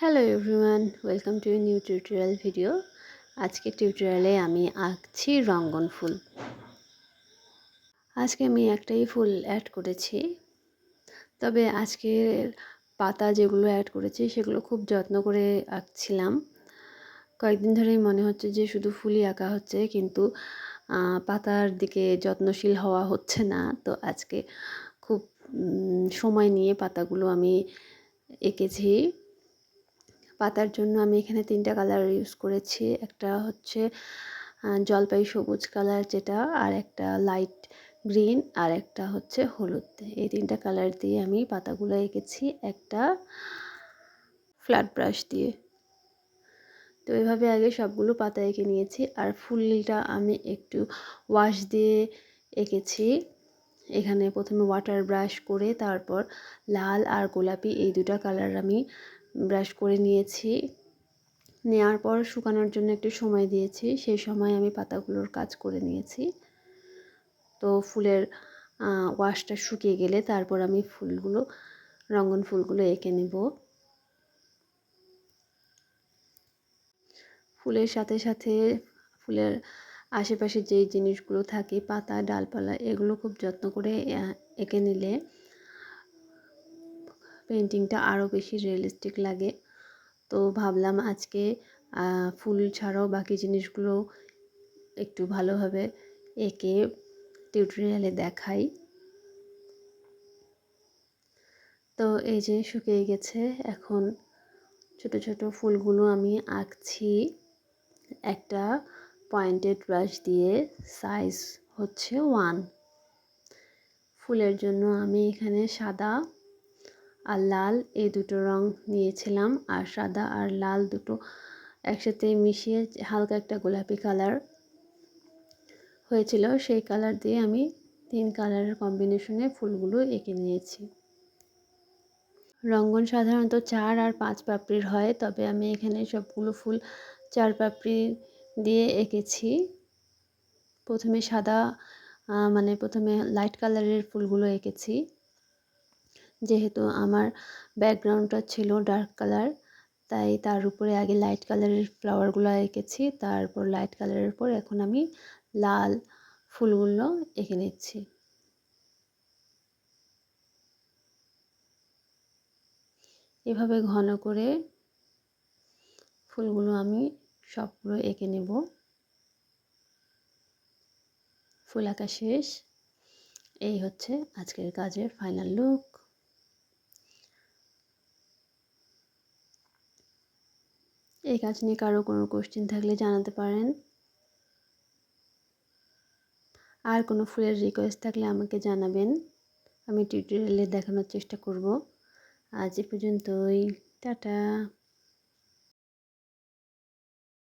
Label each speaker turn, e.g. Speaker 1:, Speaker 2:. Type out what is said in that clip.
Speaker 1: Hello everyone, welcome to new tutorial video. আজকে টিউটোরিয়ালে আমি আঁকছি রঙ্গন ফুল। আজকে আমি একটাই ফুল অ্যাড করেছি, তবে আজকের পাতা যেগুলো অ্যাড করেছি সেগুলো খুব যত্ন করে আঁকছিলাম। কয়েকদিন ধরেই মনে হচ্ছে যে শুধু ফুলই আঁকা হচ্ছে, কিন্তু পাতার দিকে যত্নশীল হওয়া হচ্ছে না। তো আজকে খুব সময় নিয়ে পাতাগুলো আমি এঁকেছি। পাতার জন্য আমি এখানে 3টা কালার ইউজ করেছি। একটা হচ্ছে জলপাই সবুজ কালার যেটা, আর একটা লাইট গ্রিন, আর একটা হচ্ছে হলুদ। এই 3টা কালার দিয়ে আমি পাতাগুলো এঁকেছি একটা ফ্ল্যাট ব্রাশ দিয়ে। তো এভাবে আগে সবগুলো পাতা এঁকে নিয়েছি। আর ফুলটা আমি একটু ওয়াশ দিয়ে এঁকেছি। এখানে প্রথমে ওয়াটার ব্রাশ করে তারপর লাল আর গোলাপি এই দুটো কালার আমি ব্রাশ করে নিয়েছি। নেওয়ার পর শুকানোর জন্য একটু সময় দিয়েছি। সেই সময় আমি পাতাগুলোর কাজ করে নিয়েছি। তো ফুলের ওয়াশটা শুকিয়ে গেলে তারপর আমি রঙ্গন ফুলগুলো এঁকে নেব। ফুলের সাথে সাথে ফুলের আশেপাশে যেই জিনিসগুলো থাকে, পাতা, ডালপালা, এগুলো খুব যত্ন করে এঁকে নিলে পেন্টিংটা আরও বেশি রিয়েলিস্টিক লাগে। তো ভাবলাম আজকে ফুল ছাড়াও বাকি জিনিসগুলো একটু ভালোভাবে এঁকে টিউটোরিয়ালে দেখাই। তো এই যে শুকিয়ে গেছে। এখন ছোট ছোট ফুলগুলো আমি আঁকছি একটা পয়েন্টেড ব্রাশ দিয়ে। সাইজ হচ্ছে 1। ফুলের জন্য আমি এখানে সাদা আর লাল এই দুটো রং নিয়েছিলাম, আর সাদা আর লাল দুটো একসাথে মিশিয়ে হালকা একটা গোলাপি কালার হয়েছিল। সেই কালার দিয়ে আমি 3 কালারের কম্বিনেশনে ফুলগুলো এঁকে নিয়েছি। রঙ্গন সাধারণত 4 আর 5 পাপড়ির হয়, তবে আমি এখানে সবগুলো ফুল 4 পাপড়ি দিয়ে এঁকেছি। প্রথমে প্রথমে লাইট কালারের ফুলগুলো এঁকেছি, যেহেতু আমার ব্যাকগ্রাউন্ডটা ছিল ডার্ক কালার, তাই তার উপরে আগে লাইট কালারের ফ্লাওয়ারগুলো এঁকেছি। তারপর লাইট কালারের পর এখন আমি লাল ফুলগুলো এঁকে নিচ্ছি। এভাবে ঘন করে ফুলগুলো আমি সবগুলো এঁকে নেব। ফুল আঁকা শেষ। এই হচ্ছে আজকের কাজের ফাইনাল লুক। এই কাজ নিয়ে কারো কোনো কোশ্চেন থাকলে জানাতে পারেন। আর কোনো ফুলের রিকোয়েস্ট থাকলে আমাকে জানাবেন, আমি টিউটোরিয়ালে দেখানোর চেষ্টা করব। আজ এ পর্যন্তই, টাটা।